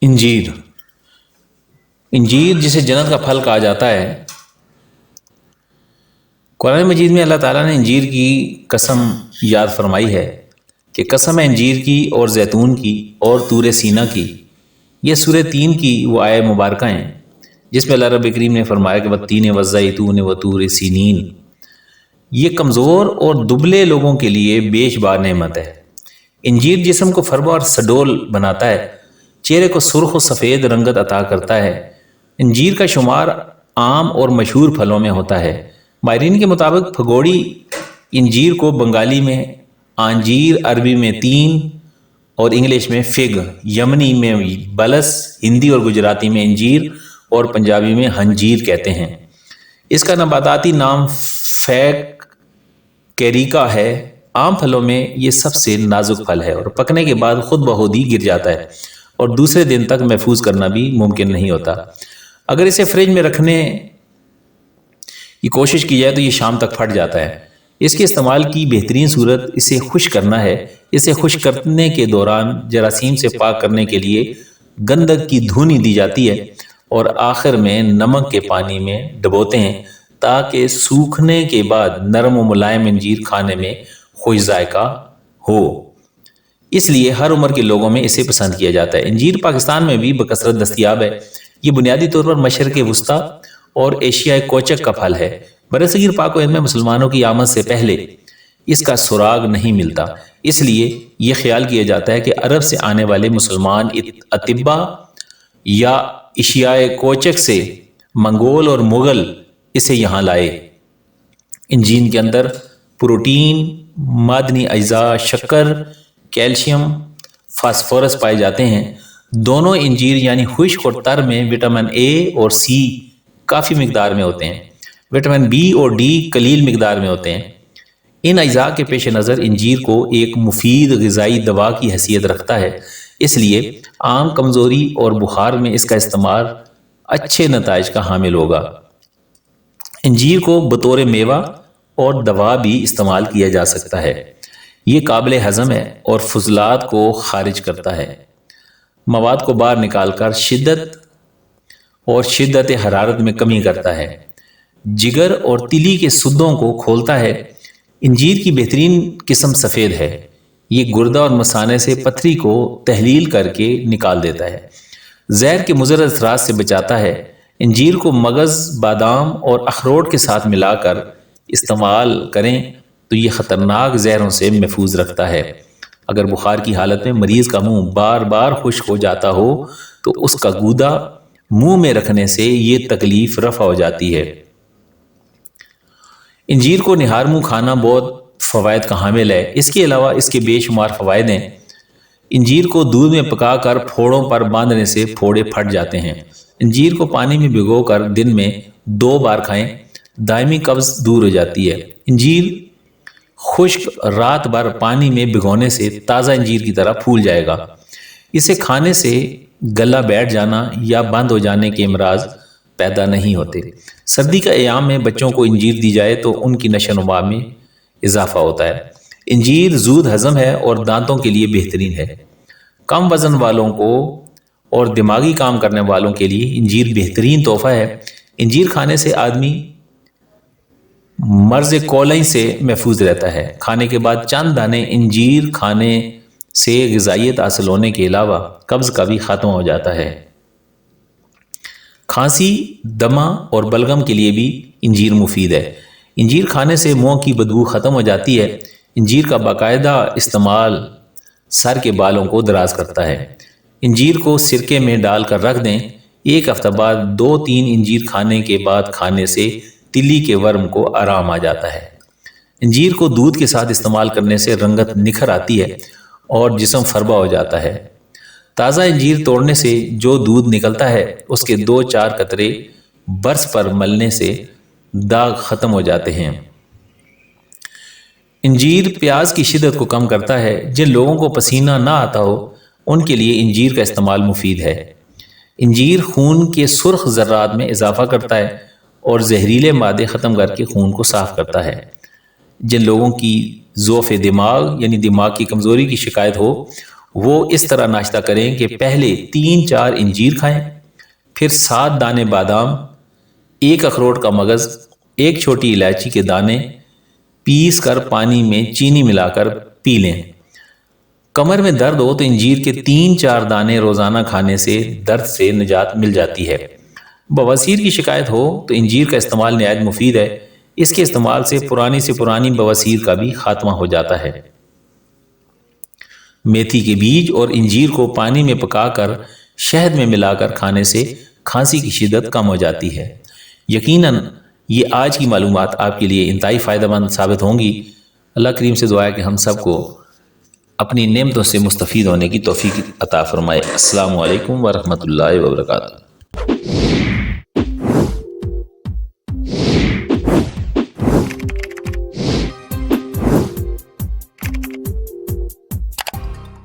انجیر انجیر جسے جنت کا پھل کہا جاتا ہے، قرآن مجید میں اللہ تعالیٰ نے انجیر کی قسم یاد فرمائی ہے کہ قسم ہے انجیر کی اور زیتون کی اور طور سینہ کی۔ یہ سورہ 3 کی وہ آئے مبارکہ ہیں جس میں اللہ رب کریم نے فرمایا کہ والتین والزیتون وطور سینین۔ یہ کمزور اور دبلے لوگوں کے لیے بے شمار نعمت ہے۔ انجیر جسم کو فربا اور سڈول بناتا ہے، چہرے کو سرخ و سفید رنگت عطا کرتا ہے۔ انجیر کا شمار عام اور مشہور پھلوں میں ہوتا ہے۔ ماہرین کے مطابق پھگوڑی انجیر کو بنگالی میں آنجیر، عربی میں تین اور انگلش میں فگ، یمنی میں بلس، ہندی اور گجراتی میں انجیر اور پنجابی میں ہنجیر کہتے ہیں۔ اس کا نباتاتی نام فیک کیریکا ہے۔ عام پھلوں میں یہ سب سے نازک پھل ہے اور پکنے کے بعد خود بخود ہی گر جاتا ہے اور دوسرے دن تک محفوظ کرنا بھی ممکن نہیں ہوتا۔ اگر اسے فریج میں رکھنے کی کوشش کی جائے تو یہ شام تک پھٹ جاتا ہے۔ اس کے استعمال کی بہترین صورت اسے خشک کرنا ہے۔ اسے خشک کرنے کے دوران جراثیم سے پاک کرنے کے لیے گندک کی دھونی دی جاتی ہے اور آخر میں نمک کے پانی میں ڈبوتے ہیں تاکہ سوکھنے کے بعد نرم و ملائم انجیر کھانے میں خوش ذائقہ ہو۔ اس لیے ہر عمر کے لوگوں میں اسے پسند کیا جاتا ہے۔ انجیر پاکستان میں بھی بکثرت دستیاب ہے۔ یہ بنیادی طور پر مشرق وسطیٰ اور ایشیائے کوچک کا پھل ہے۔ برصغیر پاک و ہند میں مسلمانوں کی آمد سے پہلے اس کا سراغ نہیں ملتا، اس لیے یہ خیال کیا جاتا ہے کہ عرب سے آنے والے مسلمان اتباع یا ایشیائے کوچک سے منگول اور مغل اسے یہاں لائے۔ انجیر کے اندر پروٹین، معدنی اجزاء، شکر، کیلشیم، فاسفورس پائے جاتے ہیں۔ دونوں انجیر یعنی خشک اور تر میں وٹامن اے اور سی کافی مقدار میں ہوتے ہیں۔ وٹامن بی اور ڈی قلیل مقدار میں ہوتے ہیں۔ ان اجزاء کے پیش نظر انجیر کو ایک مفید غذائی دوا کی حیثیت رکھتا ہے، اس لیے عام کمزوری اور بخار میں اس کا استعمال اچھے نتائج کا حامل ہوگا۔ انجیر کو بطور میوہ اور دوا بھی استعمال کیا جا سکتا ہے۔ یہ قابل ہضم ہے اور فضلات کو خارج کرتا ہے، مواد کو باہر نکال کر شدت حرارت میں کمی کرتا ہے، جگر اور تلی کے سدوں کو کھولتا ہے۔ انجیر کی بہترین قسم سفید ہے۔ یہ گردہ اور مثانے سے پتھری کو تحلیل کر کے نکال دیتا ہے، زہر کے مضر اثرات سے بچاتا ہے۔ انجیر کو مغز، بادام اور اخروٹ کے ساتھ ملا کر استعمال کریں تو یہ خطرناک زہروں سے محفوظ رکھتا ہے۔ اگر بخار کی حالت میں مریض کا منہ بار بار خشک ہو جاتا ہو تو اس کا گودا منہ میں رکھنے سے یہ تکلیف رفع ہو جاتی ہے۔ انجیر کو نہار منہ کھانا بہت فوائد کا حامل ہے۔ اس کے علاوہ اس کے بے شمار فوائد ہیں۔ انجیر کو دودھ میں پکا کر پھوڑوں پر باندھنے سے پھوڑے پھٹ جاتے ہیں۔ انجیر کو پانی میں بھگو کر دن میں 2 بار کھائیں، دائمی قبض دور ہو جاتی ہے۔ انجیر خشک رات بھر پانی میں بھگونے سے تازہ انجیر کی طرح پھول جائے گا۔ اسے کھانے سے گلا بیٹھ جانا یا بند ہو جانے کے امراض پیدا نہیں ہوتے۔ سردی کا ایام میں بچوں کو انجیر دی جائے تو ان کی نشو و نما میں اضافہ ہوتا ہے۔ انجیر زود ہضم ہے اور دانتوں کے لیے بہترین ہے۔ کم وزن والوں کو اور دماغی کام کرنے والوں کے لیے انجیر بہترین تحفہ ہے۔ انجیر کھانے سے آدمی مرض کولئی سے محفوظ رہتا ہے۔ کھانے کے بعد چند دانے انجیر کھانے سے غذائیت حاصل ہونے کے علاوہ قبض کا بھی خاتمہ ہو جاتا ہے۔ کھانسی، دمہ اور بلغم کے لیے بھی انجیر مفید ہے۔ انجیر کھانے سے منہ کی بدبو ختم ہو جاتی ہے۔ انجیر کا باقاعدہ استعمال سر کے بالوں کو دراز کرتا ہے۔ انجیر کو سرکے میں ڈال کر رکھ دیں۔ 1 ہفتہ بعد 2-3 انجیر کھانے کے بعد کھانے سے تلی کے ورم کو آرام آ جاتا ہے۔ انجیر کو دودھ کے ساتھ استعمال کرنے سے رنگت نکھر آتی ہے اور جسم فربا ہو جاتا ہے۔ تازہ انجیر توڑنے سے جو دودھ نکلتا ہے اس کے 2-4 قطرے برس پر ملنے سے داغ ختم ہو جاتے ہیں۔ انجیر پیاز کی شدت کو کم کرتا ہے۔ جن لوگوں کو پسینہ نہ آتا ہو ان کے لیے انجیر کا استعمال مفید ہے۔ انجیر خون کے سرخ ذرات میں اضافہ کرتا ہے اور زہریلے مادے ختم کر کے خون کو صاف کرتا ہے۔ جن لوگوں کی ضعف دماغ یعنی دماغ کی کمزوری کی شکایت ہو وہ اس طرح ناشتہ کریں کہ پہلے 3-4 انجیر کھائیں، پھر 7 دانے بادام، 1 اخروٹ کا مغز، 1 چھوٹی الائچی کے دانے پیس کر پانی میں چینی ملا کر پی لیں۔ کمر میں درد ہو تو انجیر کے 3-4 دانے روزانہ کھانے سے درد سے نجات مل جاتی ہے۔ بواسیر کی شکایت ہو تو انجیر کا استعمال نہایت مفید ہے، اس کے استعمال سے پرانی بواسیر کا بھی خاتمہ ہو جاتا ہے۔ میتھی کے بیج اور انجیر کو پانی میں پکا کر شہد میں ملا کر کھانے سے کھانسی کی شدت کم ہو جاتی ہے۔ یقیناً یہ آج کی معلومات آپ کے لیے انتہائی فائدہ مند ثابت ہوں گی۔ اللہ کریم سے دعا ہے کہ ہم سب کو اپنی نعمتوں سے مستفید ہونے کی توفیق عطا فرمائے۔ السلام علیکم ورحمۃ اللہ وبرکاتہ۔